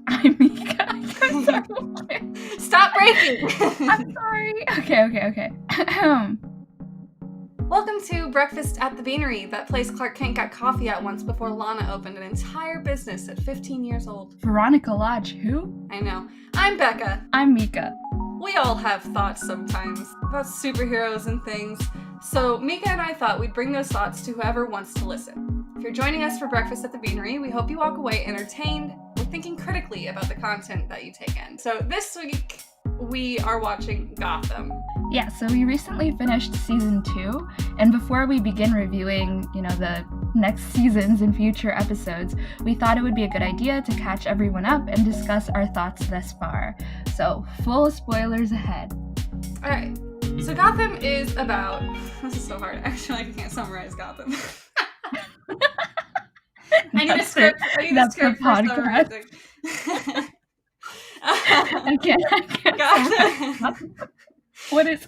I'm Mika. I'm sorry. Stop breaking! I'm sorry. Okay. Welcome to Breakfast at the Beanery, that place Clark Kent got coffee at once before Lana opened an entire business at 15 years old. Veronica Lodge, who? I know. I'm Becca. I'm Mika. We all have thoughts sometimes about superheroes and things, so Mika and I thought we'd bring those thoughts to whoever wants to listen. If you're joining us for Breakfast at the Beanery, we hope you walk away entertained or thinking critically about the content that you take in. So this week, we are watching Gotham. Yeah, so we recently finished season 2, and before we begin reviewing, the next seasons and future episodes, we thought it would be a good idea to catch everyone up and discuss our thoughts thus far. So, full spoilers ahead. Alright, so Gotham is about... This is so hard. Actually, I can't summarize Gotham. I need a script. That's the podcast. I can't. Gotham. What is...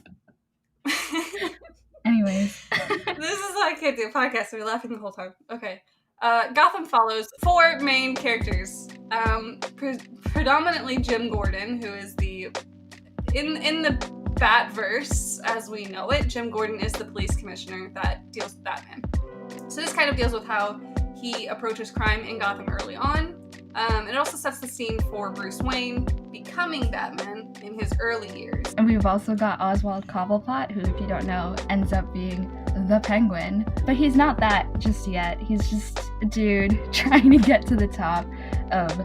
Anyways. This is why I can't do a podcast. I'll be laughing the whole time. Okay. Gotham follows 4 main characters. Predominantly Jim Gordon, who is in the Batverse as we know it, Jim Gordon is the police commissioner that deals with Batman. So this kind of deals with how he approaches crime in Gotham early on. It also sets the scene for Bruce Wayne becoming Batman in his early years. And we've also got Oswald Cobblepot, who, if you don't know, ends up being the Penguin. But he's not that just yet. He's just a dude trying to get to the top of,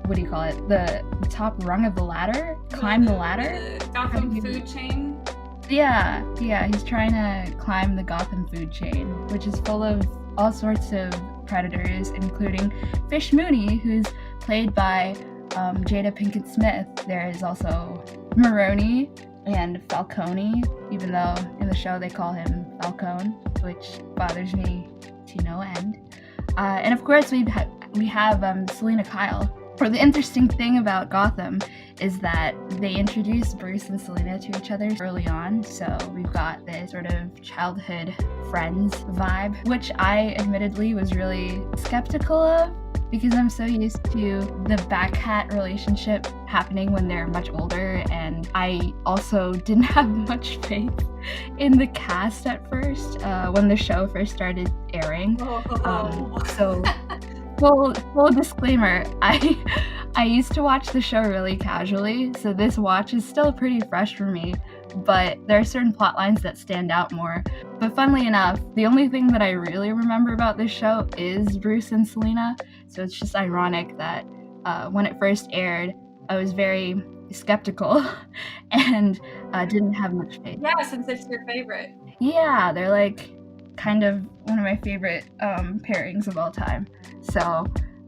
the top rung of the ladder? Climb the ladder? The Gotham food chain? Yeah, he's trying to climb the Gotham food chain, which is full of all sorts of predators, including Fish Mooney, who's played by Jada Pinkett Smith. There is also Maroni and Falcone, even though in the show they call him Falcone, which bothers me to no end. And of course we have Selina Kyle. For the interesting thing about Gotham is that they introduce Bruce and Selina to each other early on, so we've got this sort of childhood friends vibe, which I admittedly was really skeptical of because I'm so used to the backhat relationship happening when they're much older, and I also didn't have much faith in the cast at first when the show first started airing. So full disclaimer, I used to watch the show really casually, so this watch is still pretty fresh for me, but there are certain plot lines that stand out more. But funnily enough, the only thing that I really remember about this show is Bruce and Selina, so it's just ironic that when it first aired, I was very skeptical and didn't have much faith. Yeah, since it's your favorite. Yeah, they're like kind of one of my favorite pairings of all time. So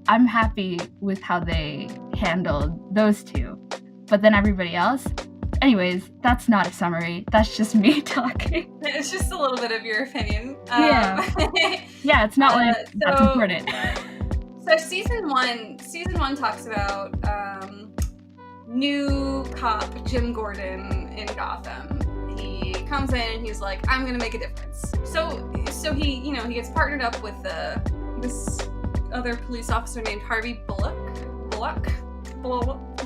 I'm happy with how they handled those two. But then everybody else, anyways, that's not a summary. That's just me talking. It's just a little bit of your opinion. Yeah, it's not like that's important. So season one talks about new cop Jim Gordon in Gotham. He comes in and he's like, I'm gonna make a difference. So he gets partnered up with this other police officer named Harvey Bullock.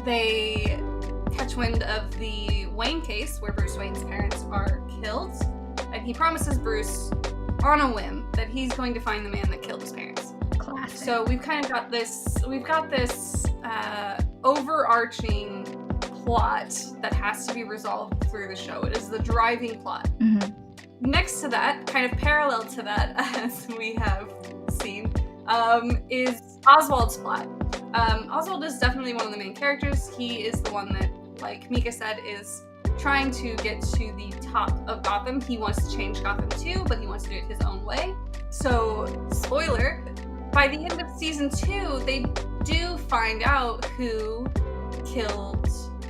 They catch wind of the Wayne case where Bruce Wayne's parents are killed, and he promises Bruce on a whim that he's going to find the man that killed his parents. Classic. So we've got this overarching plot that has to be resolved through the show. It is the driving plot. Mm-hmm. Next to that, kind of parallel to that, as we have seen, is Oswald's plot. Oswald is definitely one of the main characters. He is the one that, like Mika said, is trying to get to the top of Gotham. He wants to change Gotham too, but he wants to do it his own way. So, spoiler, by the end of season 2, they do find out who killed,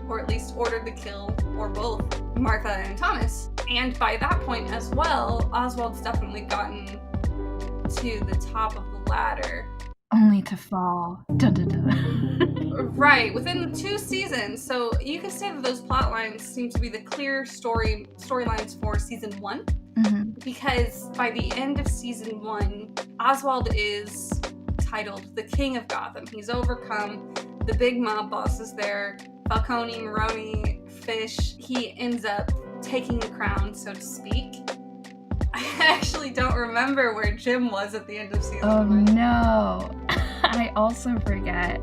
or at least ordered the kill, or both, Martha and Thomas. And by that point as well, Oswald's definitely gotten to the top of the ladder. Only to fall. Dun, dun, dun. Right, within 2 seasons. So you can say that those plot lines seem to be the clear storylines for season 1. Mm-hmm. Because by the end of season 1, Oswald is titled the King of Gotham. He's overcome The big mob boss is there. Falcone, Maroni, Fish. He ends up taking the crown, so to speak. I actually don't remember where Jim was at the end of season 1. No. I also forget.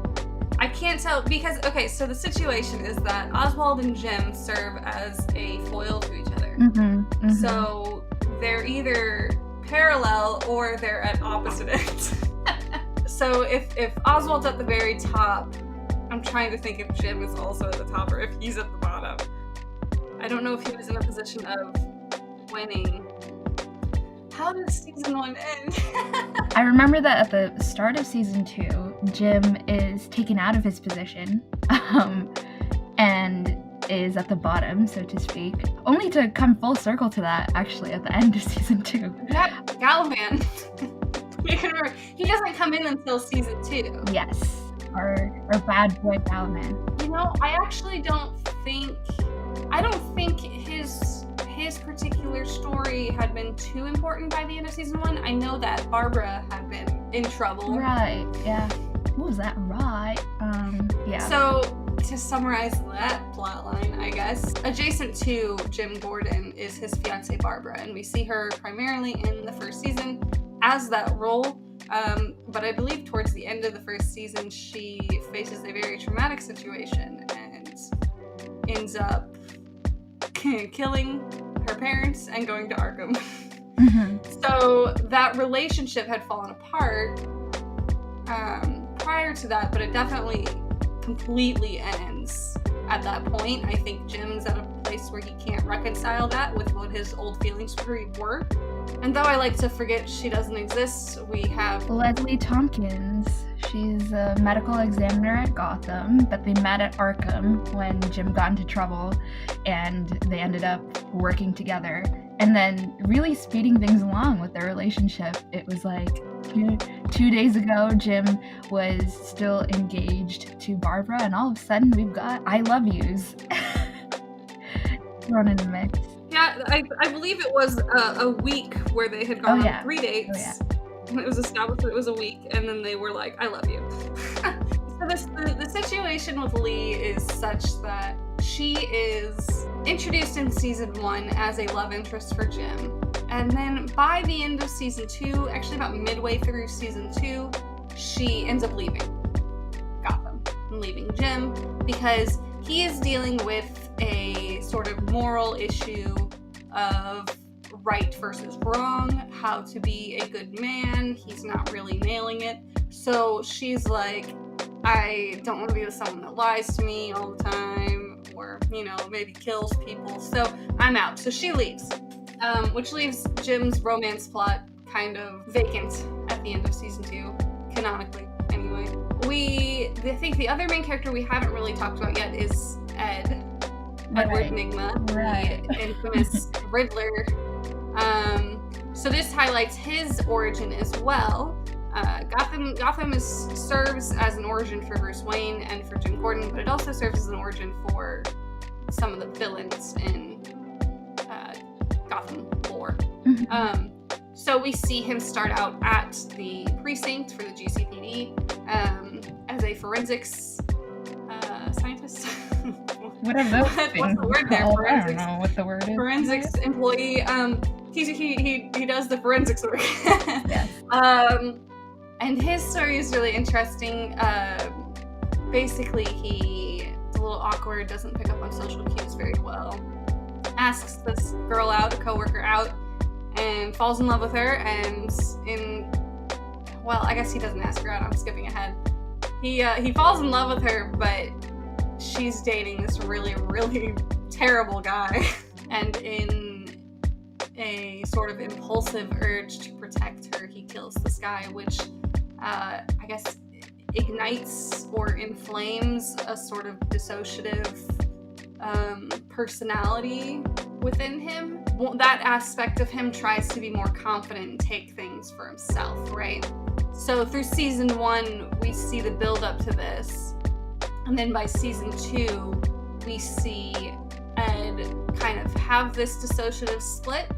I can't tell because, okay, so the situation is that Oswald and Jim serve as a foil to each other. So they're either parallel or they're at opposite ends. So if Oswald's at the very top, I'm trying to think if Jim is also at the top or if he's at the bottom. I don't know if he was in a position of winning. How did season 1 end? I remember that at the start of season 2, Jim is taken out of his position and is at the bottom, so to speak, only to come full circle to that actually at the end of season 2. That Galavan. You can remember, he doesn't come in until season 2. Yes, our bad boy Galavan. You know, I actually don't think his particular story had been too important by the end of season 1. I know that Barbara had been in trouble. Right, yeah. What was that? Right. Yeah. So, to summarize that plotline, I guess, adjacent to Jim Gordon is his fiancée Barbara, and we see her primarily in the first season as that role. But I believe towards the end of the first season, she faces a very traumatic situation and ends up killing her parents and going to Arkham. So that relationship had fallen apart prior to that, but it definitely completely ends at that point. I think Jim's at a place where he can't reconcile that with what his old feelings were. And though I like to forget she doesn't exist, we have Leslie Tompkins. She's a medical examiner at Gotham, but they met at Arkham when Jim got into trouble, and they ended up working together. And then really speeding things along with their relationship. It was like 2 days ago, Jim was still engaged to Barbara, and all of a sudden we've got I love yous thrown in the mix. Yeah, I believe it was a week where they had gone on 3 dates. Oh, yeah. It was established that it was a week, and then they were like, I love you. So the situation with Lee is such that she is introduced in season 1 as a love interest for Jim. And then by the end of season 2, actually about midway through season 2, she ends up leaving Gotham and leaving Jim because he is dealing with a sort of moral issue of right versus wrong, how to be a good man. He's not really nailing it. So she's like, I don't want to be with someone that lies to me all the time or, maybe kills people. So I'm out. So she leaves, which leaves Jim's romance plot kind of vacant at the end of season 2, canonically, anyway. I think the other main character we haven't really talked about yet is Edward Nygma, the infamous Riddler. So this highlights his origin as well. Gotham serves as an origin for Bruce Wayne and for Jim Gordon, but it also serves as an origin for some of the villains in Gotham lore. So we see him start out at the precinct for the GCPD as a forensics scientist. What are those things? What's the word there? Forensics. I don't know what the word is. Forensics employee. He does the forensics work. Yes. And his story is really interesting. Basically, he's a little awkward, doesn't pick up on social cues very well. Asks this girl out, a coworker out, and falls in love with her. And I guess he doesn't ask her out. I'm skipping ahead. He falls in love with her, but she's dating this really, really terrible guy. And in a sort of impulsive urge to protect her, he kills this guy, which I guess ignites or inflames a sort of dissociative personality within him. Well, that aspect of him tries to be more confident and take things for himself, right? So through season 1, we see the build up to this. And then by season 2, we see Ed kind of have this dissociative split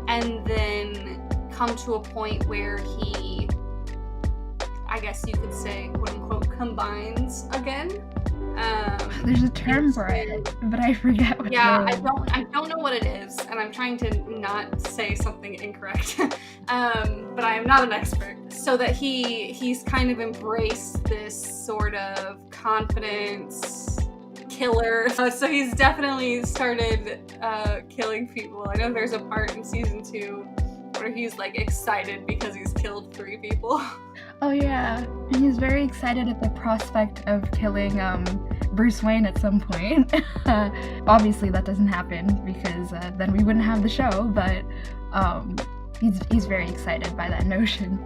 and then come to a point where he, I guess you could say, quote unquote, combines again. There's a term for it, but I forget what it is. I don't know what it is, and I'm trying to not say something incorrect. But I am not an expert. So that he's kind of embraced this sort of confidence killer. So he's definitely started killing people. I know there's a part in season 2 where he's like excited because he's killed 3 people. Oh yeah, and he's very excited at the prospect of killing Bruce Wayne at some point. Obviously that doesn't happen because then we wouldn't have the show, but he's very excited by that notion.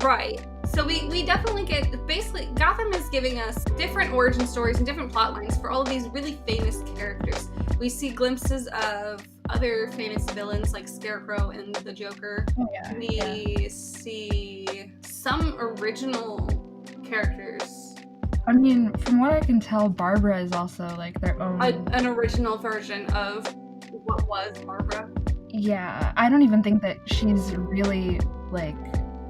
Right. So we definitely get, basically, Gotham is giving us different origin stories and different plot lines for all of these really famous characters. We see glimpses of other famous villains like Scarecrow and the Joker. Oh, yeah. We see some original characters. I mean, from what I can tell, Barbara is also like their own... An original version of what was Barbara. Yeah, I don't even think that she's really like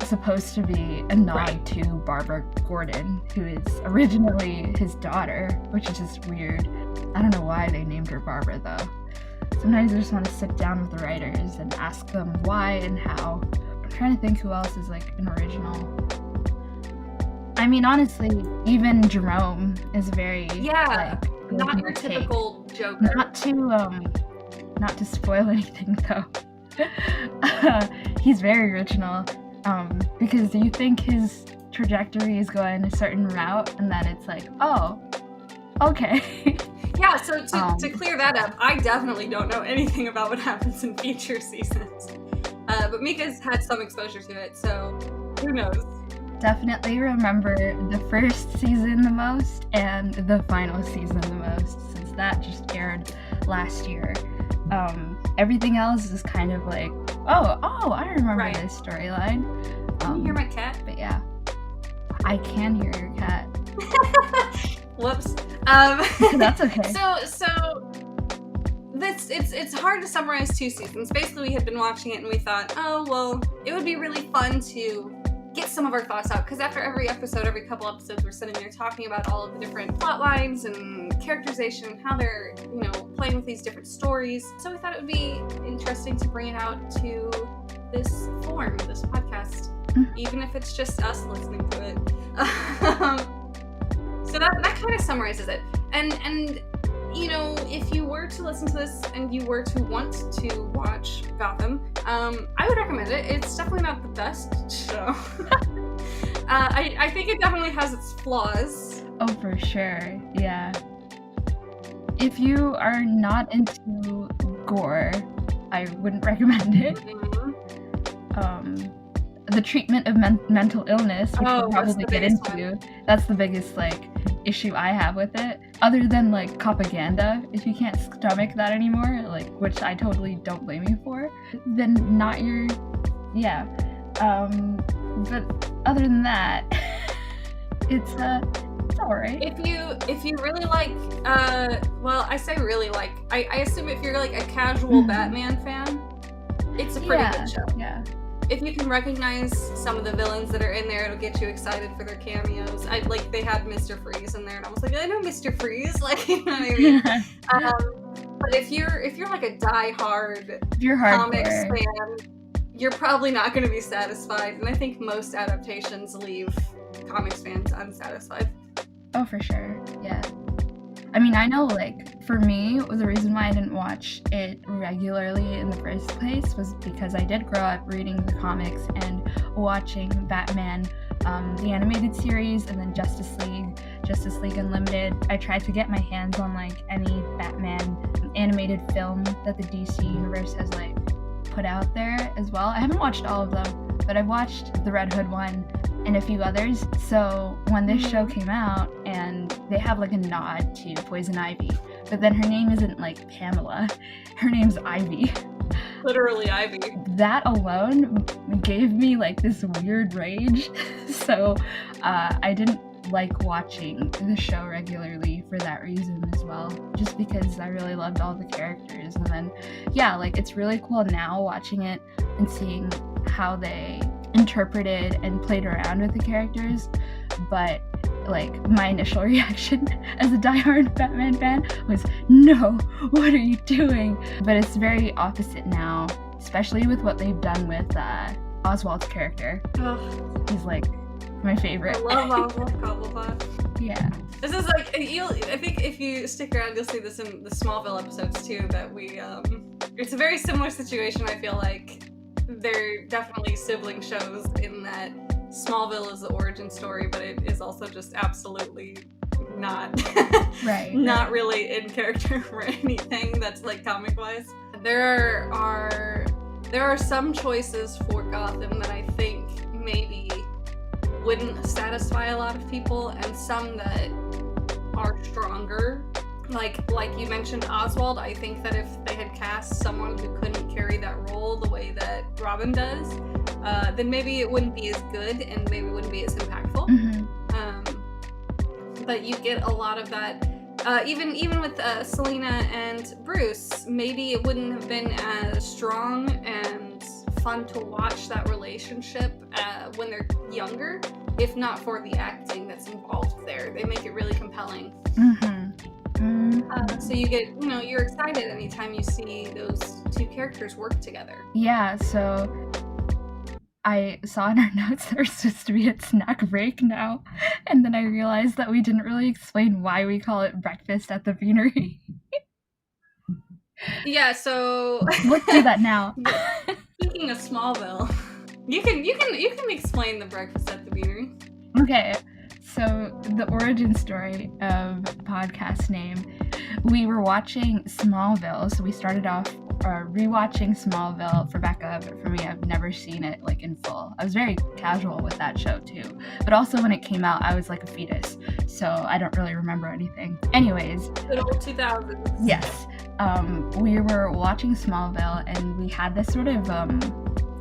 supposed to be a nod to Barbara Gordon, who is originally his daughter, which is just weird. I don't know why they named her Barbara though. Sometimes I just want to sit down with the writers and ask them why and how. I'm trying to think who else is like an original. I mean, honestly, even Jerome is very like not your typical Joker. Not to spoil anything though. He's very original. Because you think his trajectory is going a certain route, and then it's like, oh, okay. Yeah, so to clear that up, I definitely don't know anything about what happens in future seasons. But Mika's had some exposure to it, so who knows? Definitely remember the first season the most and the final season the most, since that just aired last year. Everything else is kind of like, oh, I remember this storyline. Can you hear my cat? But yeah, I can hear your cat. Whoops. That's okay. So this it's hard to summarize 2 seasons. Basically, we had been watching it and we thought, oh well, it would be really fun to get some of our thoughts out, because after every couple episodes, we're sitting there talking about all of the different plot lines and characterization and how they're, playing with these different stories. So we thought it would be interesting to bring it out to this form, this podcast, even if it's just us listening to it. So that kind of summarizes it. And if you were to listen to this and you were to want to watch Gotham, I would recommend it. It's definitely not the best show. I think it definitely has its flaws. Oh, for sure. Yeah. If you are not into gore, I wouldn't recommend it. The treatment of mental illness, which we'll probably get into, that's the biggest issue I have with it. Other than propaganda, if you can't stomach that anymore, which I totally don't blame you for, then not your but other than that, it's alright. If you really like, I say really like, I assume if you're a casual Batman fan, it's a pretty good show. Yeah. If you can recognize some of the villains that are in there, it'll get you excited for their cameos. They had Mr. Freeze in there, and I was like, I know Mr. Freeze, you know what I mean? But if you're a die-hard comics fan, you're probably not going to be satisfied, and I think most adaptations leave comics fans unsatisfied. Oh, for sure, yeah. I mean, I know, for me, the reason why I didn't watch it regularly in the first place was because I did grow up reading the comics and watching Batman, the animated series, and then Justice League Unlimited. I tried to get my hands on, any Batman animated film that the DC universe has, put out there as well. I haven't watched all of them, but I've watched the Red Hood one and a few others. So when this show came out, and they have a nod to Poison Ivy, but then her name isn't Pamela, her name's Ivy. Literally Ivy. That alone gave me this weird rage. So I didn't like watching the show regularly for that reason as well, just because I really loved all the characters. And then it's really cool now watching it and seeing how they interpreted and played around with the characters, but like, my initial reaction as a diehard Batman fan was, no, what are you doing? But it's very opposite now, especially with what they've done with Oswald's character. Ugh. He's like my favorite. I love Oswald Cobblepot. Yeah. This is like, I think if you stick around, you'll see this in the Smallville episodes too, that we, it's a very similar situation, I feel like. They're definitely sibling shows in that Smallville is the origin story, but it is also just absolutely not not really in character for anything that's like comic-wise. There are some choices for Gotham that I think maybe wouldn't satisfy a lot of people, and some that are stronger. Like you mentioned Oswald, I think that if they had cast someone who couldn't carry that role the way that Robin does, then maybe it wouldn't be as good and maybe it wouldn't be as impactful. But you get a lot of that. Even with Selina and Bruce, maybe it wouldn't have been as strong and fun to watch that relationship when they're younger, if not for the acting that's involved there. They make it really compelling. So you get, you're excited anytime you see those two characters work together. Yeah, so I saw in our notes there's supposed to be a snack break now, and then I realized that we didn't really explain why we call it breakfast at the Beanery. Yeah, so let's do that now. Speaking of Smallville, you can explain the breakfast at the Beanery. Okay, so the origin story of podcast name, we were watching Smallville, so we started off rewatching Smallville for Becca, but for me, I've never seen it like in full. I was very casual with that show too, but also when it came out, I was like a fetus, so I don't really remember anything. Anyways, good old 2000s. Yes, we were watching Smallville, and we had this sort of,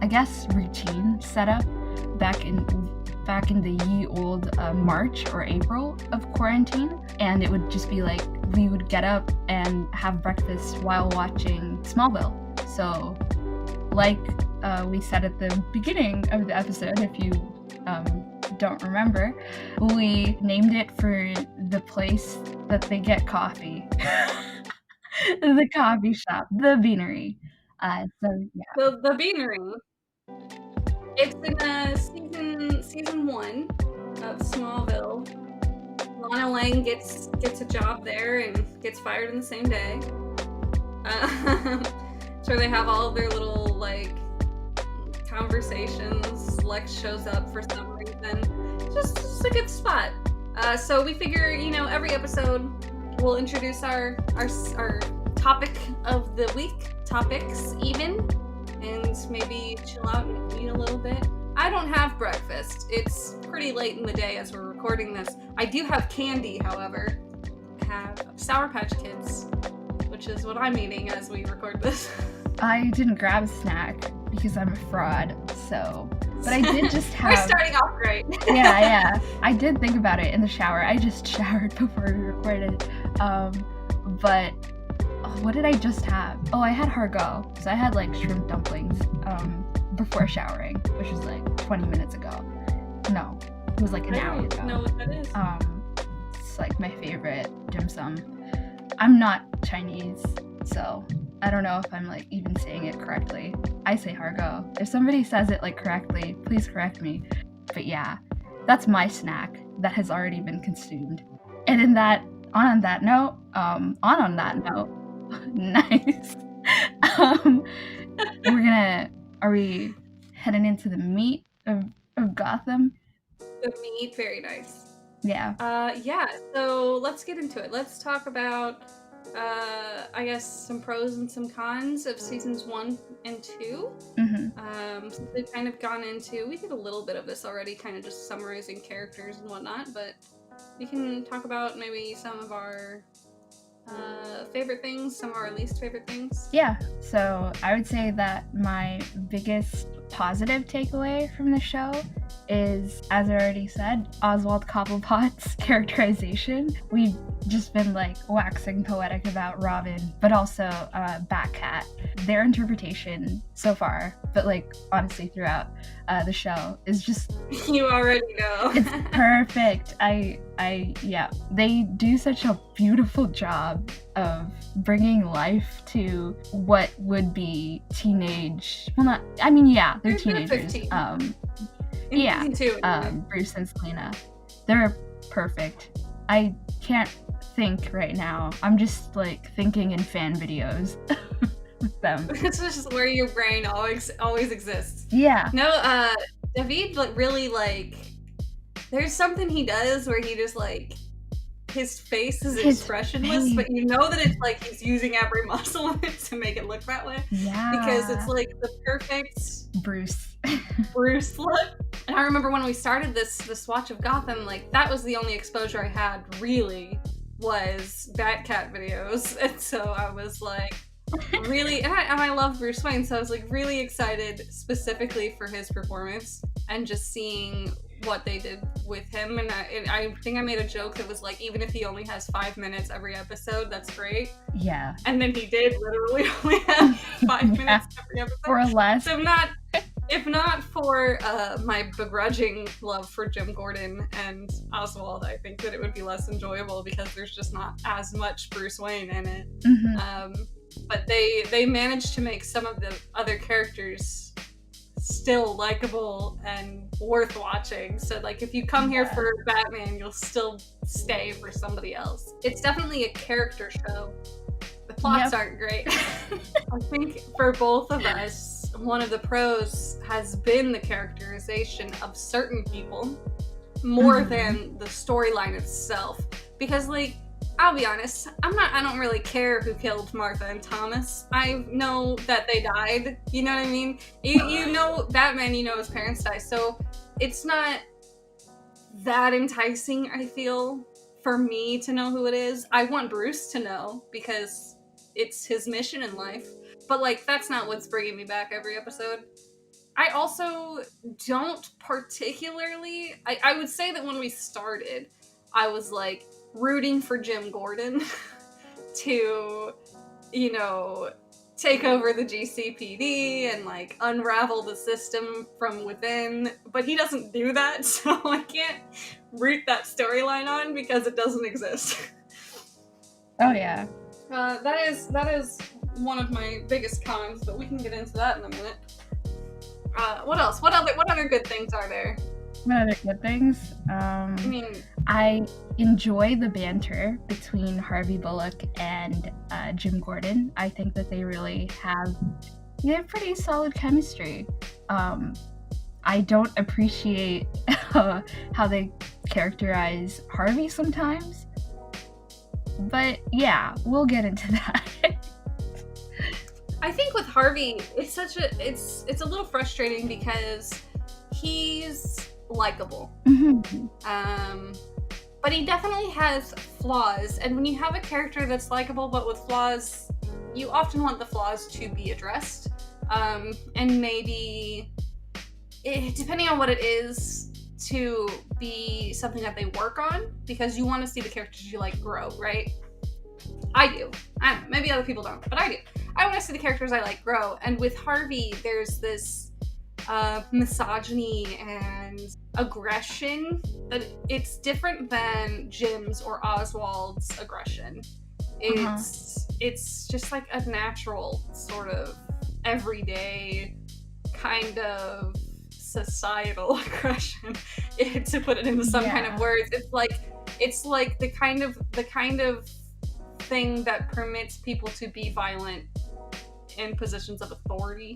I guess, routine set up back in the ye old March or April of quarantine, and it would just be like we would get up and have breakfast while watching Smallville. So like we said at the beginning of the episode, if you don't remember, we named it for the place that they get coffee. The coffee shop, the Beanery. So yeah. The Beanery. It's in season 1 of Smallville. Lana Lang gets a job there and gets fired in the same day. So they have all of their little like conversations. Lex shows up for some reason. Just a good spot. So we figure, every episode we'll introduce our topic of the week, topics even, and maybe chill out and eat a little bit. I don't have breakfast. It's pretty late in the day as we're recording this. I do have candy, however. I have Sour Patch Kids, which is what I'm eating as we record this. I didn't grab a snack because I'm a fraud, so... But I did just have... We're starting off great. Yeah. I did think about it in the shower. I just showered before we recorded. But... what did I just have? Oh, I had hargao. So I had like shrimp dumplings before showering, which was like 20 minutes ago. No, it was like an hour ago. I don't know what that is. It's like my favorite dim sum. I'm not Chinese, so I don't know if I'm like even saying it correctly. I say hargao. If somebody says it like correctly, please correct me. But yeah, that's my snack that has already been consumed. And on that note, nice. Are we heading into the meat of Gotham? The meat, very nice. Yeah. Yeah, so let's get into it. Let's talk about, I guess, some pros and some cons of seasons 1 and 2. So we've kind of gone into, we did a little bit of this already, kind of just summarizing characters and whatnot, but we can talk about maybe some of our favorite things, some of our least favorite things. Yeah, so I would say that my biggest positive takeaway from the show is, as I already said, Oswald Cobblepot's characterization. We've just been like waxing poetic about Robin, but also Batcat. Their interpretation so far, but like honestly throughout the show, is just You already know. it's perfect. Yeah, they do such a beautiful job of bringing life to what would be teenage. Well, not. I mean, yeah, they're teenagers. 15. Yeah, Too, Bruce and Selina, they're perfect. I can't think right now. I'm just like thinking in fan videos with them. It's just where your brain always exists. Yeah. No, David really there's something he does where he just his face is expressionless, but you know that it's like he's using every muscle in it to make it look that way. Yeah. Because it's like the perfect Bruce look. And I remember when we started this watch of Gotham, like that was the only exposure I had really was Batcat videos. And so I was like really, and I love Bruce Wayne, so I was like really excited specifically for his performance and just seeing what they did with him. And I think I made a joke that was like, even if he only has 5 minutes every episode, that's great. Yeah. And then he did literally only have 5 minutes every episode. Or less. So if not for my begrudging love for Jim Gordon and Oswald, I think that it would be less enjoyable because there's just not as much Bruce Wayne in it. Mm-hmm. But they managed to make some of the other characters still likable and worth watching. So like if you come here for Batman, you'll still stay for somebody else. It's definitely a character show. The plots aren't great. I think for both of us, one of the pros has been the characterization of certain people more than the storyline itself. Because like, I'll be honest, I don't really care who killed Martha and Thomas. I know that they died. You know what I mean? You know Batman, you know his parents died. So it's not that enticing, I feel, for me to know who it is. I want Bruce to know because it's his mission in life. But like, that's not what's bringing me back every episode. I also don't particularly... I would say that when we started, I was like rooting for Jim Gordon to, you know, take over the GCPD and like unravel the system from within. But he doesn't do that, so I can't root that storyline on because it doesn't exist. Oh yeah. That is one of my biggest cons, but we can get into that in a minute. What else? What other good things are there? What other good things? I enjoy the banter between Harvey Bullock and Jim Gordon. I think that they really have pretty solid chemistry. I don't appreciate how they characterize Harvey sometimes. But yeah, we'll get into that. I think with Harvey, it's a little frustrating because he's likable. But he definitely has flaws, and when you have a character that's likable but with flaws, you often want the flaws to be addressed. And maybe, depending on what it is, to be something that they work on, because you want to see the characters you like grow, right? I do. I don't know, maybe other people don't, but I do. I want to see the characters I like grow, and with Harvey, there's this misogyny and aggression that it's different than Jim's or Oswald's aggression. It's just like a natural sort of everyday kind of societal aggression, to put it into some kind of words. It's like the kind of thing that permits people to be violent in positions of authority.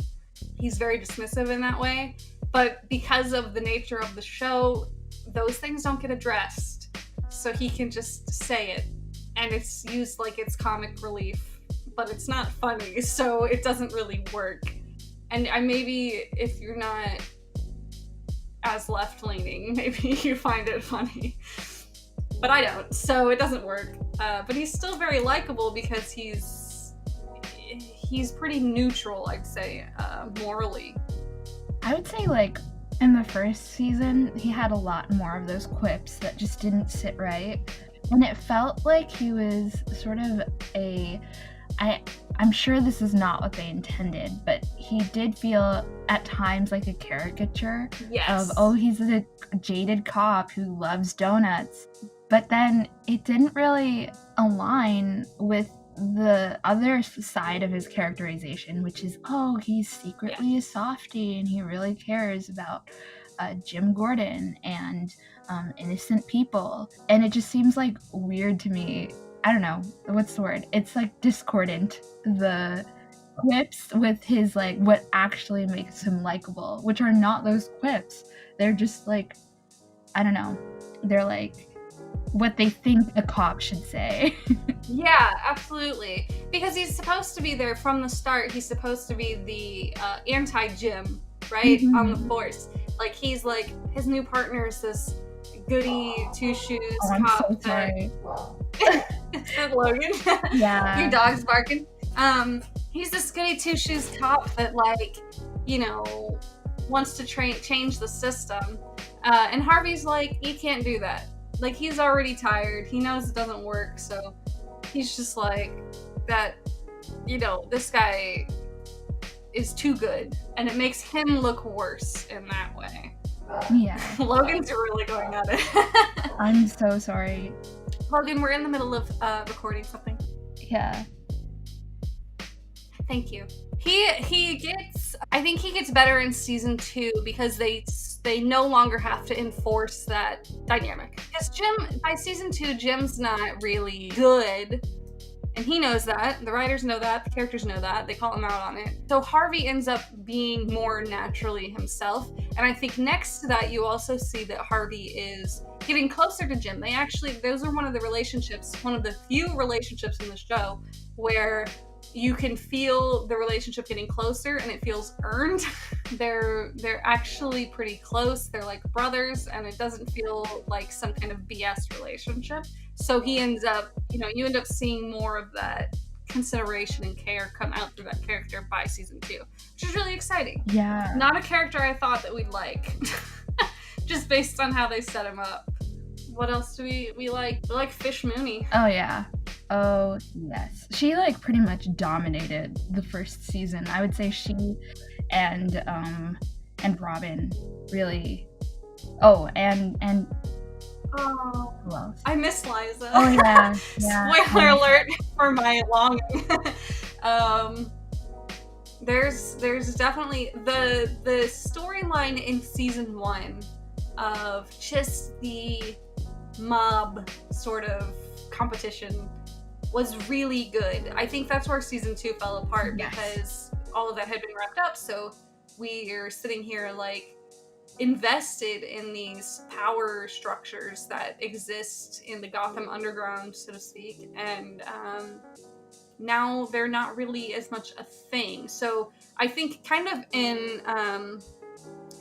He's very dismissive in that way, but because of the nature of the show, those things don't get addressed, so he can just say it, and it's used like it's comic relief, but it's not funny, so it doesn't really work. And maybe if you're not as left-leaning, maybe you find it funny, but I don't, so it doesn't work. But he's still very likable because he's pretty neutral, I'd say, morally. I would say, like, In the first season, he had a lot more of those quips that just didn't sit right. And it felt like he was sort of I'm sure this is not what they intended, but he did feel at times like a caricature Yes. of, oh, he's a jaded cop who loves donuts. But then it didn't really align with the other side of his characterization, which is, oh, he's secretly a softie and he really cares about Jim Gordon and innocent people. And it just seems like weird to me. I don't know, what's the word? It's like discordant, the quips with his like what actually makes him likable, which are not those quips. They're just like, I don't know, they're like what they think a cop should say. Yeah, absolutely. Because he's supposed to be there from the start. He's supposed to be the anti-Jim, right? Mhm. On the force. Like, he's like, his new partner is this goody two-shoes Oh, I'm cop. so sorry. Is that Logan? Yeah. Your dog's barking. He's this goody two-shoes cop that, like, you know, wants to change the system. And Harvey's like, you can't do that. Like, he's already tired. He knows it doesn't work, so he's just like, that, you know, this guy is too good, and it makes him look worse in that way. Yeah. Logan's really going at it. I'm so sorry. Logan, we're in the middle of recording something. Yeah. Thank you. I think he gets better in season 2 because they no longer have to enforce that dynamic. Because by season 2, Jim's not really good. And he knows that. The writers know that. The characters know that. They call him out on it. So Harvey ends up being more naturally himself. And I think next to that, you also see that Harvey is getting closer to Jim. Those are one of the few relationships in the show where you can feel the relationship getting closer and it feels earned. They're actually pretty close. They're like brothers, and it doesn't feel like some kind of BS relationship. So you end up seeing more of that consideration and care come out through that character by season 2, which is really exciting. Yeah. Not a character I thought that we'd like, just based on how they set him up. What else do we like? We like Fish Mooney. Oh yeah. Oh yes. She like pretty much dominated the first season. I would say she and Robin really. Oh, and Oh, who else? I miss Liza. Oh yeah. Yeah. Spoiler alert for my longing. There's definitely the storyline in season 1 of just the mob sort of competition was really good. I think that's where season 2 fell apart. Yes. Because all of that had been wrapped up, so we are sitting here like invested in these power structures that exist in the Gotham underground, so to speak, and now they're not really as much a thing. So I think kind of in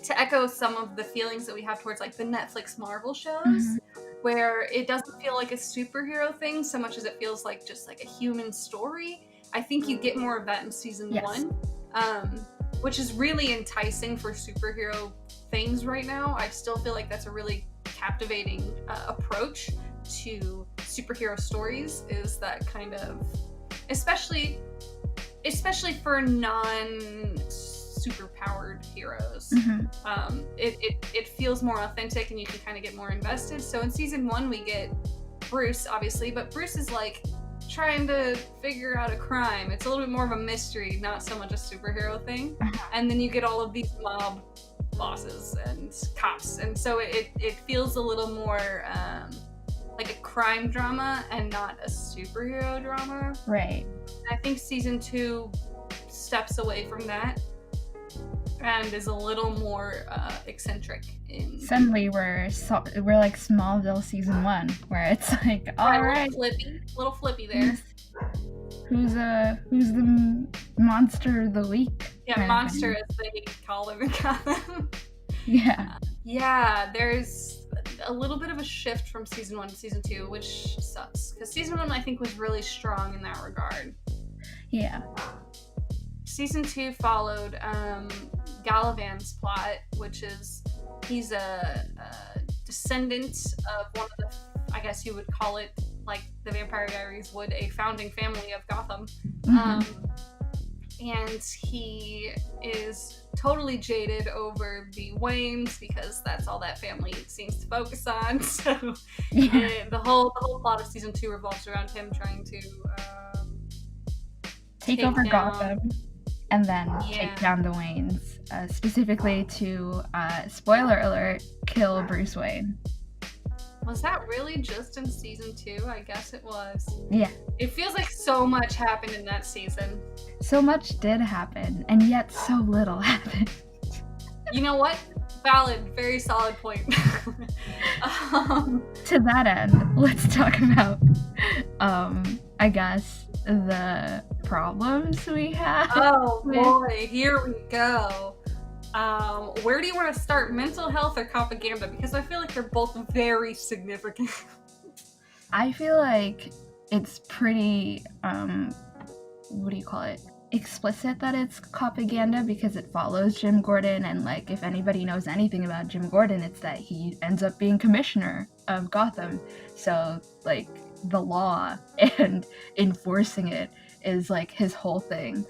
to echo some of the feelings that we have towards like the Netflix Marvel shows, Mm-hmm. where it doesn't feel like a superhero thing so much as it feels like just like a human story. I think you get more of that in season 1, which is really enticing for superhero things right now. I still feel like that's a really captivating approach to superhero stories, is that kind of, especially for non-superpowered heroes. Mm-hmm. It feels more authentic and you can kind of get more invested. So in season 1 we get Bruce, obviously, but Bruce is like trying to figure out a crime. It's a little bit more of a mystery, not so much a superhero thing. And then you get all of these mob bosses and cops, and so it feels a little more like a crime drama and not a superhero drama. Right. I think season 2 steps away from that and is a little more eccentric. Suddenly we're like Smallville season 1, where it's like, all right, little flippy there. Who's the monster of the week? Yeah, monster as they call them in Gotham. Yeah. Yeah, there's a little bit of a shift from season 1 to season 2, which sucks. Because season 1, I think, was really strong in that regard. Yeah. Season 2 followed Gallivan's plot, which is he's a descendant of one of the, I guess you would call it, like the Vampire Diaries would, a founding family of Gotham. And he is totally jaded over the Waynes because that's all that family seems to focus on. So the whole plot of season 2 revolves around him trying to take over Gotham and then take down the Waynes, specifically to, spoiler alert, kill Bruce Wayne. Was that really just in season 2? I guess it was. Yeah. It feels like so much happened in that season. So much did happen, and yet so little happened. You know what? Valid. Very solid point. To that end, let's talk about, I guess, the problems we have. Oh boy, here we go. Where do you want to start? Mental health or propaganda? Because I feel like they're both very significant. I feel like it's pretty, what do you call it? Explicit that it's propaganda because it follows Jim Gordon, and like if anybody knows anything about Jim Gordon, it's that he ends up being commissioner of Gotham. So like the law and enforcing it is like his whole thing.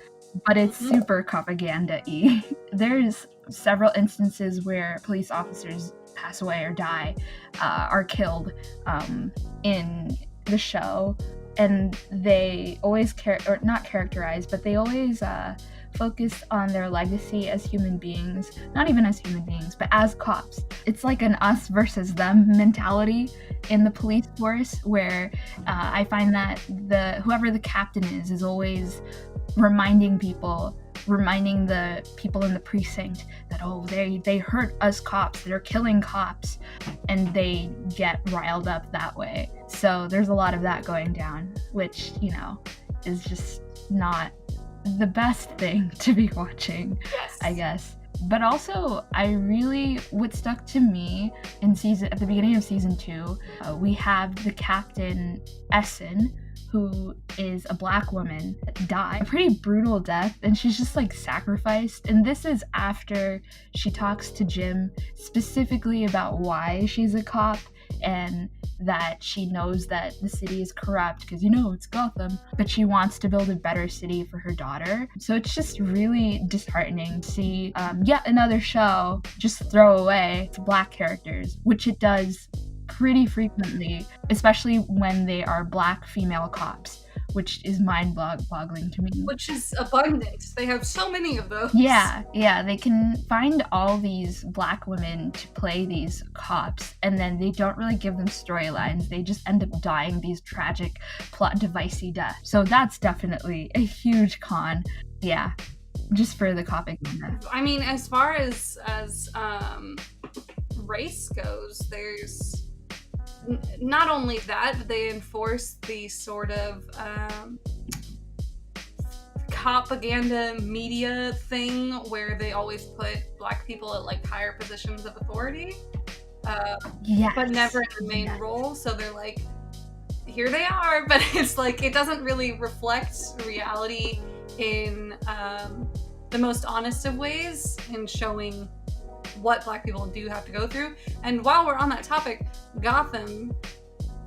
But it's super propaganda-y. There's several instances where police officers pass away or die, are killed in the show, and they always not characterize, but they always focus on their legacy as human beings, not even as human beings, but as cops. It's like an us versus them mentality in the police force, where I find that whoever the captain is always reminding the people in the precinct that, oh, they hurt us cops, they're killing cops, and they get riled up that way. So there's a lot of that going down, which, you know, is just not the best thing to be watching, I guess. But also, what stuck to me at the beginning of season 2, we have the Captain Essen, who is a black woman, die a pretty brutal death, and she's just like sacrificed. And this is after she talks to Jim specifically about why she's a cop, and that she knows that the city is corrupt because, you know, it's Gotham, but she wants to build a better city for her daughter. So it's just really disheartening to see yet another show just throw away black characters, which it does pretty frequently, especially when they are black female cops, which is mind-boggling to me. Which is abundant. They have so many of those. Yeah, they can find all these black women to play these cops, and then they don't really give them storylines. They just end up dying these tragic, plot-devicey deaths. So that's definitely a huge con. Yeah, just for the propaganda. I mean, as far as race goes, there's not only that, but they enforce the sort of propaganda media thing where they always put black people at like higher positions of authority, but never in the main role. So they're like, here they are, but it's like it doesn't really reflect reality in the most honest of ways in showing what black people do have to go through. And while we're on that topic, Gotham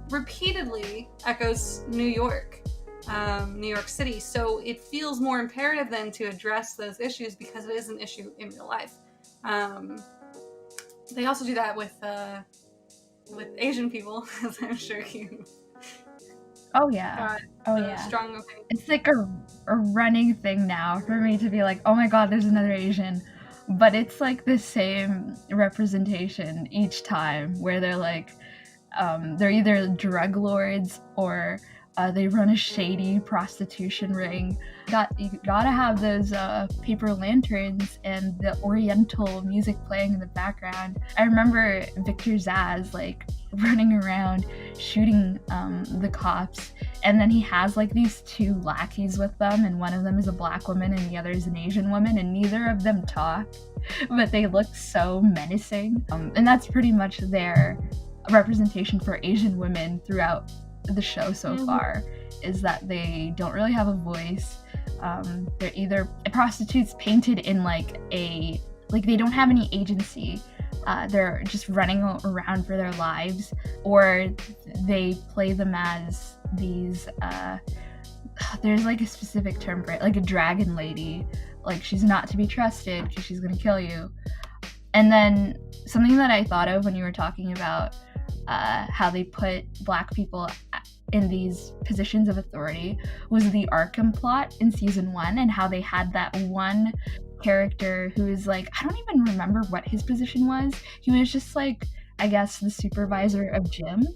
repeatedly echoes New York City, so it feels more imperative then to address those issues because it is an issue in real life. They also do that with Asian people, as I'm sure you strong opinion. It's like a running thing now for me to be like, oh my god, there's another Asian. But it's like the same representation each time, where they're like, they're either drug lords or they run a shady prostitution ring. You gotta have those paper lanterns and the oriental music playing in the background. I remember Victor Zsasz like running around shooting the cops, and then he has like these 2 lackeys with them, and one of them is a black woman and the other is an Asian woman, and neither of them talk, but they look so menacing. And that's pretty much their representation for Asian women throughout the show so far, is that they don't really have a voice. They're either prostitutes painted in like a like they don't have any agency. They're just running around for their lives, or they play them as these there's like a specific term for it, like a dragon lady. Like, she's not to be trusted because she's gonna kill you. And then something that I thought of when you were talking about how they put Black people in these positions of authority was the Arkham plot in season 1, and how they had that one character who is like, I don't even remember what his position was. He was just like, I guess, the supervisor of Jim.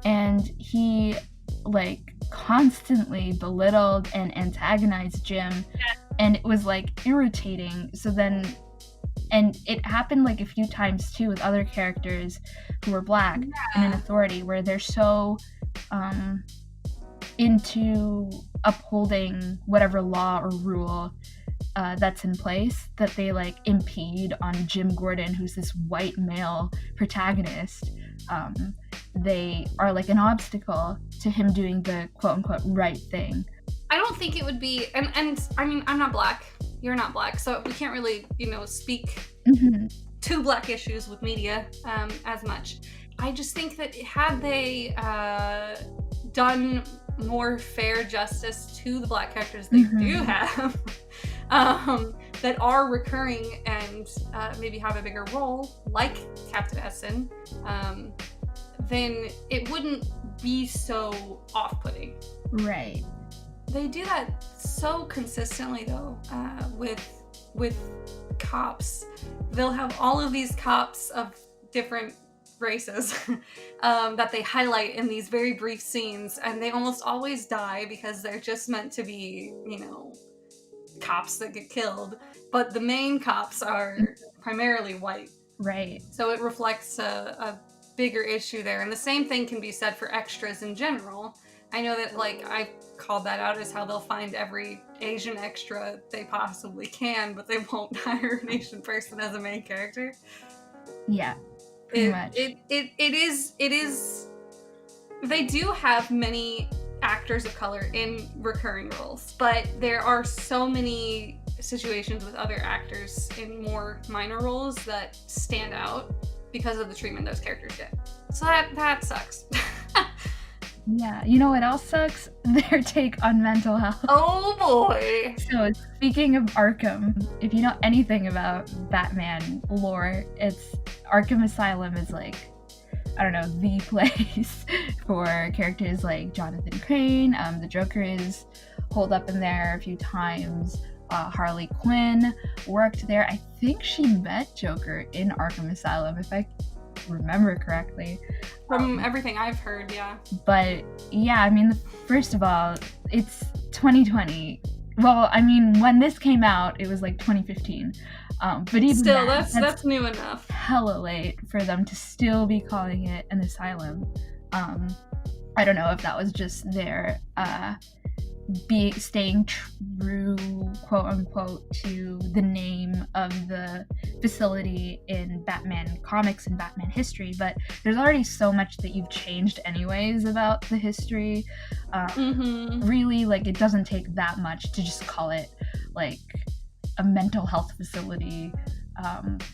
And he like constantly belittled and antagonized Jim, and it was like irritating. So then, and it happened like a few times too with other characters who were Black and in authority, where they're so into upholding whatever law or rule that's in place, that they like impede on Jim Gordon, who's this white male protagonist. They are like an obstacle to him doing the quote-unquote right thing. I don't think it would be, and I mean, I'm not Black, you're not Black, so we can't really, speak to Black issues with media as much. I just think that had they done more fair justice to the Black characters they do have, that are recurring and maybe have a bigger role, like Captain Essen, then it wouldn't be so off-putting. Right. They do that so consistently, though, with cops. They'll have all of these cops of different races that they highlight in these very brief scenes, and they almost always die because they're just meant to be, cops that get killed. But the main cops are primarily white. Right. So it reflects a bigger issue there. And the same thing can be said for extras in general. I know that, like, I called that out as how they'll find every Asian extra they possibly can, but they won't hire an Asian person as a main character. Yeah, pretty much. It is. They do have many actors of color in recurring roles, but there are so many situations with other actors in more minor roles that stand out because of the treatment those characters get. So that sucks. Yeah, you know what else sucks? Their take on mental health. Oh boy! So, speaking of Arkham, if you know anything about Batman lore, it's Arkham Asylum is like, I don't know, the place for characters like Jonathan Crane. The Joker is holed up in there a few times. Harley Quinn worked there. I think she met Joker in Arkham Asylum, if I remember correctly. From everything I've heard, yeah. But yeah, I mean, first of all, it's 2020. Well, I mean, when this came out, it was like 2015. But even still, that's new enough. Hella late for them to still be calling it an asylum. I don't know if that was just their staying true, quote unquote, to the name of the facility in Batman comics and Batman history, but there's already so much that you've changed anyways about the history. Really, like, it doesn't take that much to just call it like a mental health facility,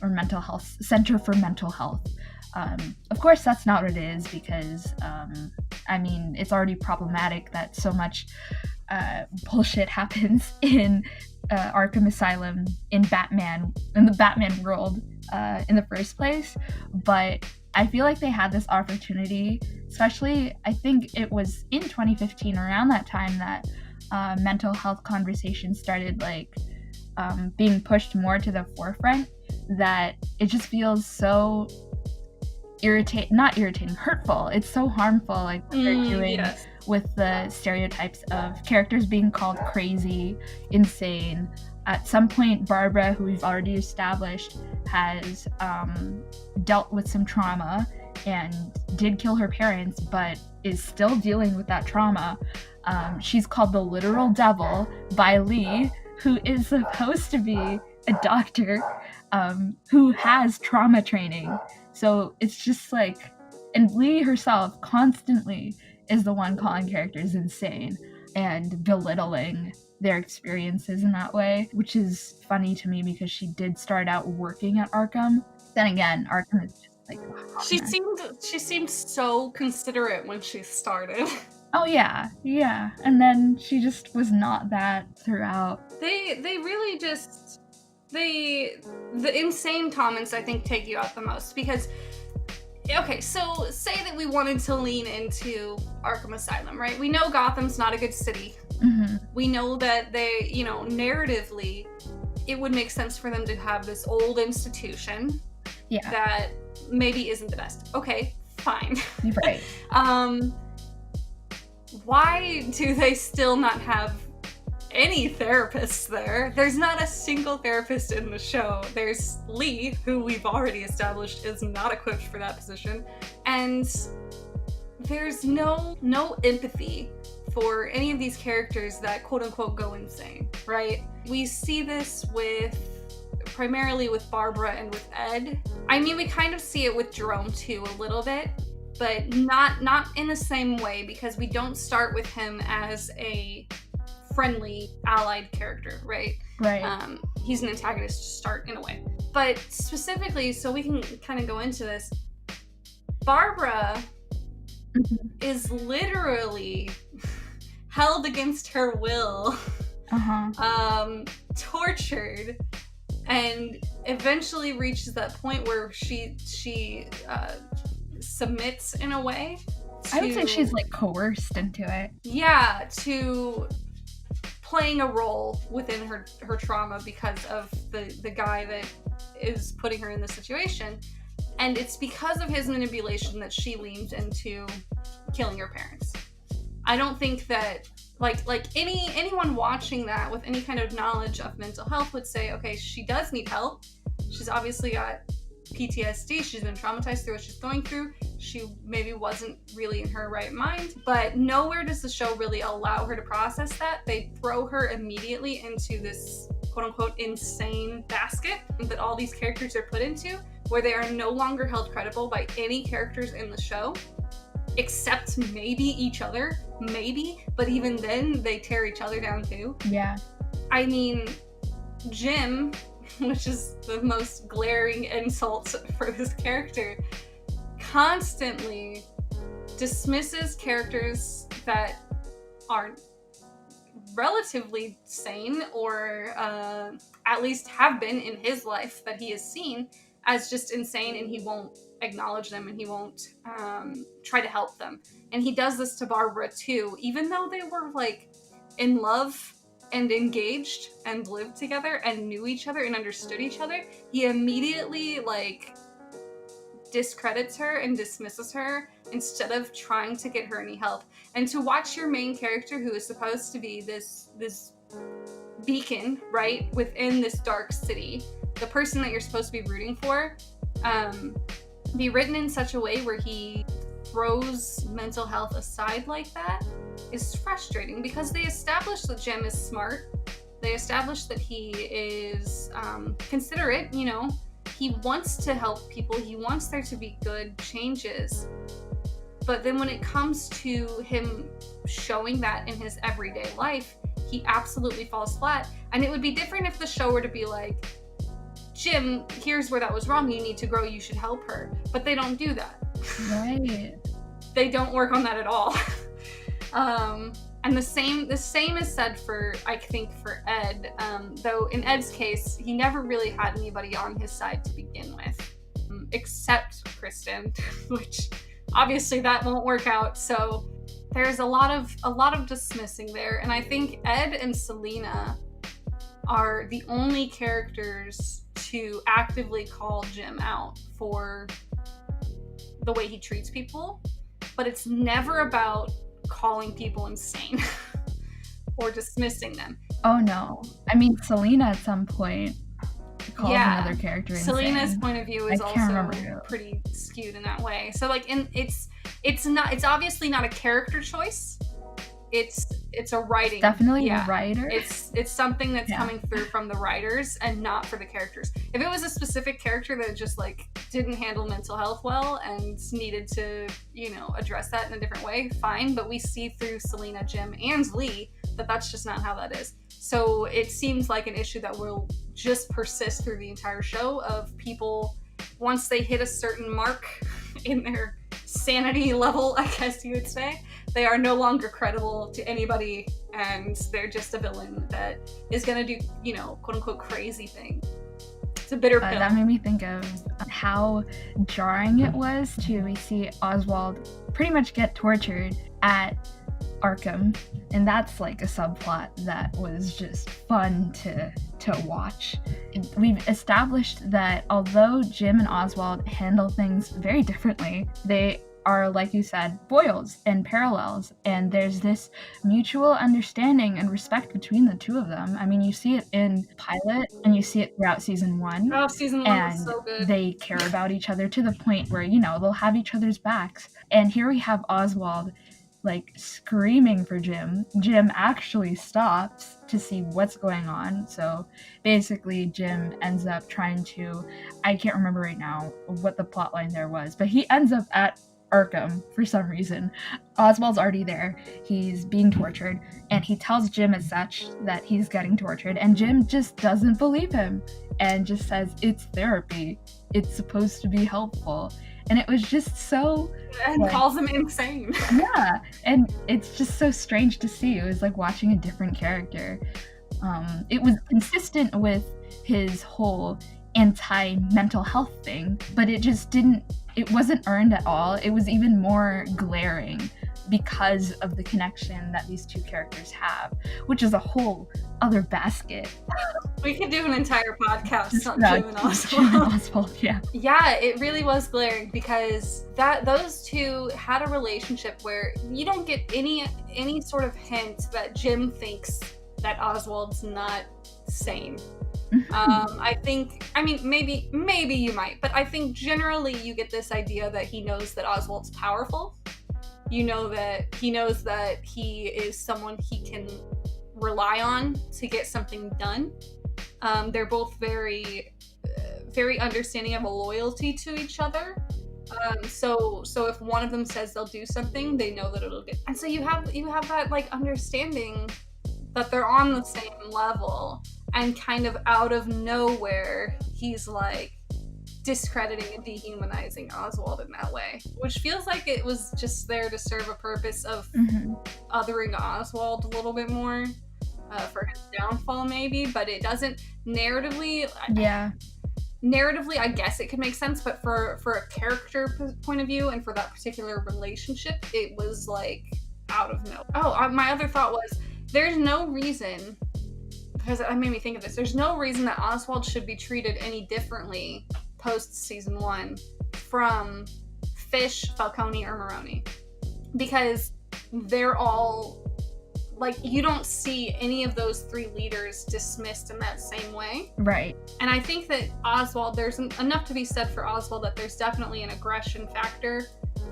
or mental health center for mental health. Of course, that's not what it is, because I mean, it's already problematic that so much bullshit happens in Arkham Asylum, in the Batman world, in the first place. But I feel like they had this opportunity, especially, I think it was in 2015, around that time, that mental health conversations started like being pushed more to the forefront, that it just feels so hurtful. It's so harmful, like what they're doing with the stereotypes of characters being called crazy, insane. At some point, Barbara, who we've already established, has dealt with some trauma and did kill her parents, but is still dealing with that trauma. She's called the literal devil by Lee, who is supposed to be a doctor who has trauma training. So it's just like, and Lee herself constantly is the one calling characters insane and belittling their experiences in that way, which is funny to me because she did start out working at Arkham. Then again, Arkham is just like a hot mess. She seemed so considerate when she started. Oh yeah, and then she just was not that throughout. They really just the insane comments I think take you out the most, because okay, so say that we wanted to lean into Arkham Asylum, right? We know Gotham's not a good city. Mm-hmm. We know that they, you know, narratively, it would make sense for them to have this old institution that maybe isn't the best. Okay, fine. Right. Why do they still not have any therapists there? There's not a single therapist in the show. There's Lee, who we've already established is not equipped for that position, and there's no empathy for any of these characters that quote unquote go insane, right? We see this primarily with Barbara and with Ed. I mean, we kind of see it with Jerome too a little bit, but not in the same way, because we don't start with him as a friendly allied character, right? Right. He's an antagonist to start in a way. But specifically, so we can kind of go into this, Barbara is literally held against her will, tortured, and eventually reaches that point where she submits in a way. I would say she's like coerced into it. Yeah, to playing a role within her trauma because of the guy that is putting her in this situation. And it's because of his manipulation that she leans into killing her parents. I don't think that like anyone watching that with any kind of knowledge of mental health would say, okay, she does need help. She's obviously got PTSD. She's been traumatized through what she's going through. She maybe wasn't really in her right mind, but nowhere does the show really allow her to process that. They throw her immediately into this quote unquote insane basket that all these characters are put into, where they are no longer held credible by any characters in the show, except maybe each other, maybe, but even then they tear each other down too. Yeah. I mean, Jim, which is the most glaring insult for this character, constantly dismisses characters that are relatively sane, or at least have been in his life that he has seen, as just insane, and he won't acknowledge them, and he won't try to help them. And he does this to Barbara too, even though they were like in love and engaged and lived together and knew each other and understood each other. He immediately like discredits her and dismisses her instead of trying to get her any help. And to watch your main character, who is supposed to be this beacon, right, within this dark city, the person that you're supposed to be rooting for, be written in such a way where he throws mental health aside like that is frustrating, because they establish that Jim is smart. They establish that he is considerate, you know. He wants to help people. He wants there to be good changes. But then when it comes to him showing that in his everyday life, he absolutely falls flat. And it would be different if the show were to be like, Jim, here's where that was wrong. You need to grow. You should help her. But they don't do that. Right. They don't work on that at all. And the same is said for, I think, for Ed. Though in Ed's case, he never really had anybody on his side to begin with, except Kristen, which obviously that won't work out. So there's a lot of dismissing there. And I think Ed and Selina are the only characters to actively call Jim out for the way he treats people. But it's never about calling people insane or dismissing them. Oh no. I mean, Selina at some point calls another character insane. Selina's point of view is also pretty skewed in that way. So like it's obviously not a character choice. It's a writing. Definitely a writer. It's something that's coming through from the writers and not for the characters. If it was a specific character that just like didn't handle mental health well and needed to, you know, address that in a different way, fine. But we see through Selina, Jim, and Lee that that's just not how that is. So it seems like an issue that will just persist through the entire show, of people, once they hit a certain mark in their sanity level, I guess you would say, they are no longer credible to anybody, and they're just a villain that is gonna do, you know, quote unquote crazy things. It's a bitter pill. That made me think of how jarring it was to see Oswald pretty much get tortured at Arkham, and that's like a subplot that was just fun to watch. We've established that although Jim and Oswald handle things very differently, they are, like you said, foils and parallels, and there's this mutual understanding and respect between the two of them. I mean, you see it in pilot and you see it throughout season 1. Oh, season 1 was so good. They care about each other to the point where, you know, they'll have each other's backs. And here we have Oswald like screaming for Jim. Jim actually stops to see what's going on. So basically Jim ends up trying to, I can't remember right now what the plotline there was, but he ends up at Arkham for some reason. Oswald's already there. He's being tortured, and he tells Jim as such that he's getting tortured, and Jim just doesn't believe him and just says it's therapy. It's supposed to be helpful. And it was just so... And calls him insane. Yeah, and it's just so strange to see. It was like watching a different character. It was consistent with his whole anti-mental health thing, but it wasn't earned at all. It was even more glaring because of the connection that these two characters have, which is a whole other basket. We could do an entire podcast on Jim and Oswald. Yeah, it really was glaring, because those two had a relationship where you don't get any sort of hint that Jim thinks that Oswald's not sane. I mean, maybe you might, but I think generally you get this idea that he knows that Oswald's powerful. You know that he knows that he is someone he can rely on to get something done. They're both very, very understanding of a loyalty to each other. So if one of them says they'll do something, they know that it'll get. And so you have that like understanding that they're on the same level, and kind of out of nowhere, he's like discrediting and dehumanizing Oswald in that way, which feels like it was just there to serve a purpose of othering Oswald a little bit more for his downfall, maybe, but it doesn't narratively. Narratively, I guess it could make sense, but for a character point of view and for that particular relationship, it was like out of nowhere. Oh, my other thought was, there's no reason, because it made me think of this, there's no reason that Oswald should be treated any differently post season 1 from Fish, Falcone, or Maroni, because they're all like, you don't see any of those 3 leaders dismissed in that same way. Right. And I think that Oswald, there's enough to be said for Oswald that there's definitely an aggression factor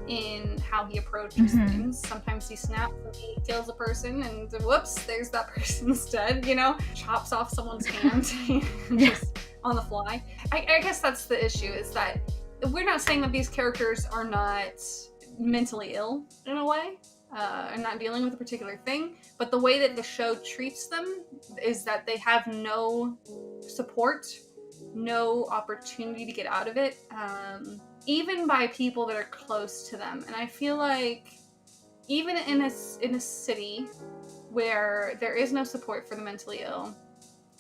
in how he approaches things. Sometimes he snaps and he kills a person, and whoops, there's that person's dead, you know? Chops off someone's hand just on the fly. I guess that's the issue, is that we're not saying that these characters are not mentally ill in a way, and not dealing with a particular thing, but the way that the show treats them is that they have no support, no opportunity to get out of it, even by people that are close to them. And I feel like even in a city where there is no support for the mentally ill,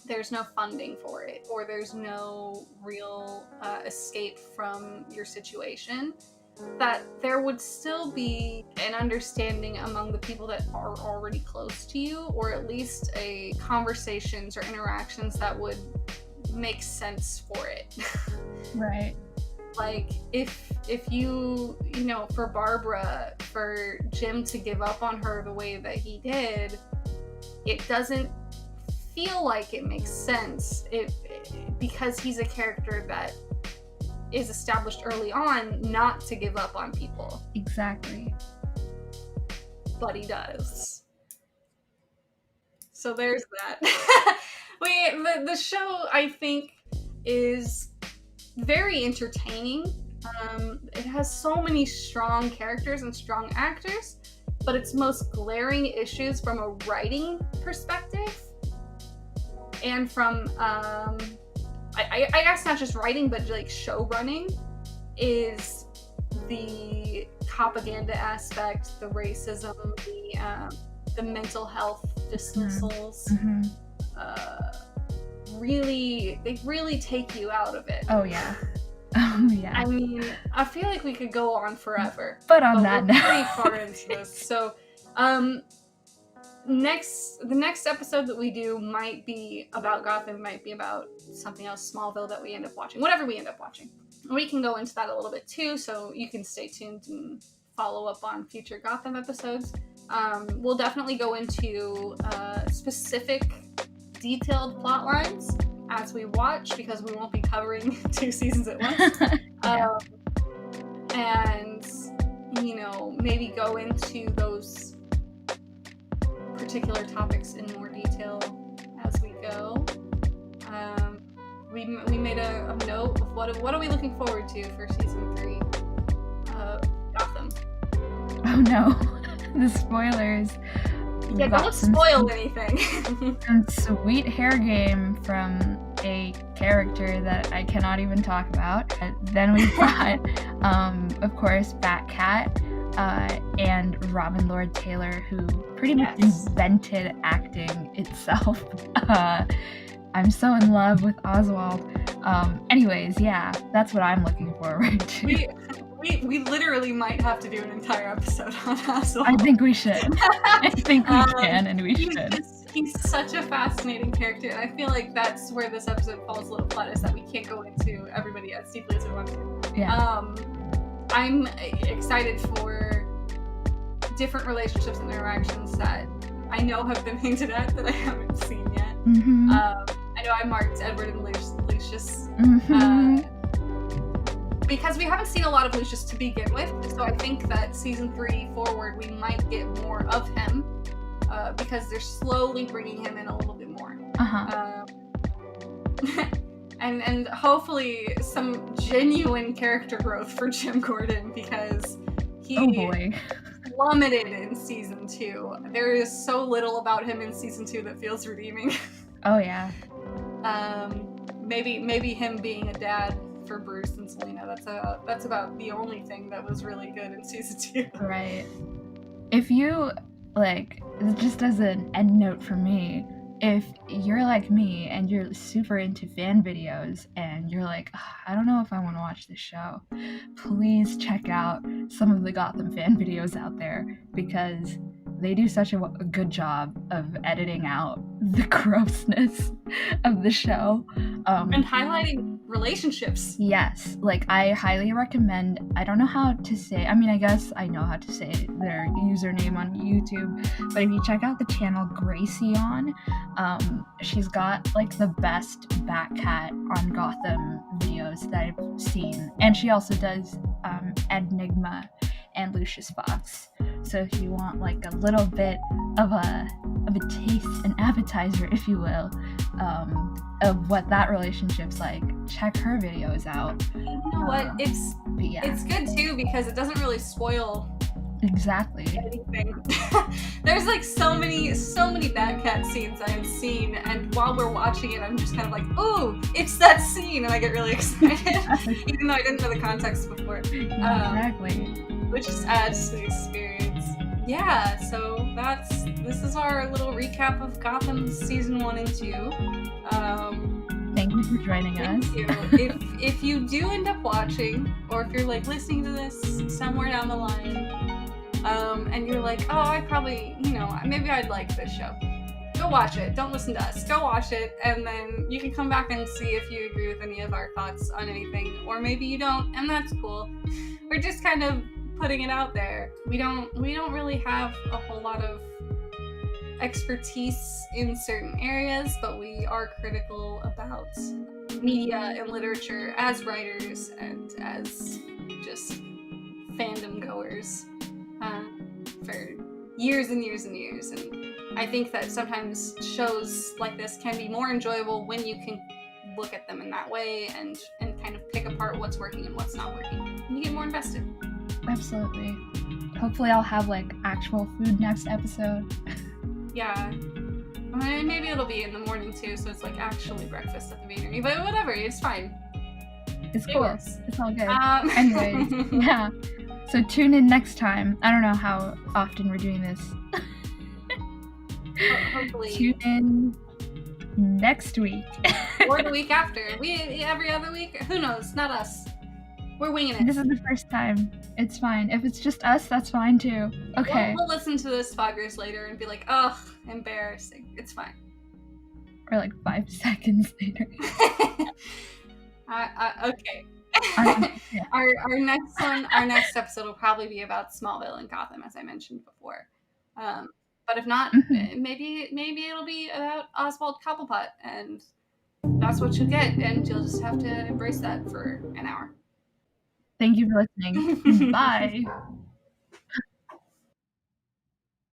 there's no funding for it, or there's no real escape from your situation, that there would still be an understanding among the people that are already close to you, or at least a conversations or interactions that would make sense for it. Right. Like, if you know, for Barbara, for Jim to give up on her the way that he did, it doesn't feel like it makes sense, because he's a character that is established early on not to give up on people. Exactly. But he does. So there's that. The show, I think, is very entertaining. It has so many strong characters and strong actors, but its most glaring issues from a writing perspective and from I guess not just writing, but like show running, is the propaganda aspect, the racism, the mental health dismissals. Mm-hmm. They really take you out of it. Oh yeah. Oh yeah. I mean, I feel like we could go on forever. But on that we're note, pretty far into this. So, the next episode that we do might be about Gotham, might be about something else, Smallville, that we end up watching. Whatever we end up watching. We can go into that a little bit too, so you can stay tuned and follow up on future Gotham episodes. We'll definitely go into specific detailed plot lines as we watch, because we won't be covering 2 seasons at once. Yeah. And, you know, maybe go into those particular topics in more detail as we go. We made a note of what are we looking forward to for season 3 of Gotham. Oh no, the spoilers. Yeah, don't spoil anything. Some sweet hair game from a character that I cannot even talk about. Then we've got, of course, Batcat and Robin Lord Taylor, who pretty much invented acting itself. I'm so in love with Oswald. Anyways, yeah, that's what I'm looking forward to. We literally might have to do an entire episode on Oswald. I think we should. I think we can, and we should. He's such a fascinating character, and I feel like that's where this episode falls a little flat, is that we can't go into everybody as deeply as we want to. Yeah. I'm excited for different relationships and interactions that I know have been hinted at that I haven't seen yet. Mm-hmm. I know I marked Edward and Lucius. Mm-hmm. Because we haven't seen a lot of Lucius to begin with, so I think that season 3 forward we might get more of him, because they're slowly bringing him in a little bit more. And hopefully some genuine character growth for Jim Gordon, because he plummeted in season 2. There is so little about him in season 2 that feels redeeming. Oh yeah. Maybe him being a dad for Bruce and Selina. That's about the only thing that was really good in season 2. Right. If you, like, just as an end note for me, if you're like me and you're super into fan videos and you're like, I don't know if I want to watch this show, please check out some of the Gotham fan videos out there, because they do such a good job of editing out the grossness of the show. And highlighting relationships. Yes, like I highly recommend, I don't know how to say, I mean, I guess I know how to say their username on YouTube, but if you check out the channel Gracieon, she's got like the best Batcat on Gotham videos that I've seen. And she also does Enigma and Lucius Fox. So if you want like a little bit of a taste, an appetizer, if you will, of what that relationship's like, check her videos out. You know what? It's good too, because it doesn't really spoil exactly anything. There's like so many Batcat scenes I have seen, and while we're watching it, I'm just kind of like, ooh, it's that scene, and I get really excited, even though I didn't know the context before. Exactly. Which just adds to the experience. Yeah, so this is our little recap of Gotham season 1 and 2. Thank you for joining us. Thank you. If you do end up watching, or if you're like listening to this somewhere down the line, and you're like, oh, I probably, maybe I'd like this show, go watch it. Don't listen to us. Go watch it, and then you can come back and see if you agree with any of our thoughts on anything, or maybe you don't, and that's cool. We're just kind of putting it out there. We don't really have a whole lot of expertise in certain areas, but we are critical about media and literature as writers and as just fandom goers for years and years and years. And I think that sometimes shows like this can be more enjoyable when you can look at them in that way and kind of pick apart what's working and what's not working. And you get more invested. Absolutely. Hopefully I'll have like actual food next episode. Yeah. Maybe it'll be in the morning too, so it's like actually breakfast at the Beanery. But whatever, it's fine. It's It cool. works. It's all good. Anyways, yeah. So tune in next time. I don't know how often we're doing this. Hopefully. Tune in next week. Or the week after. Every other week? Who knows? Not us. We're winging it. This is the first time. It's fine. If it's just us, that's fine too. Okay. We'll listen to this 5 years later and be like, ugh, embarrassing. It's fine. Or like 5 seconds later. Okay. Yeah. Our next episode will probably be about Smallville and Gotham, as I mentioned before. But if not, maybe it'll be about Oswald Cobblepot, and that's what you'll get, and you'll just have to embrace that for an hour. Thank you for listening. Bye.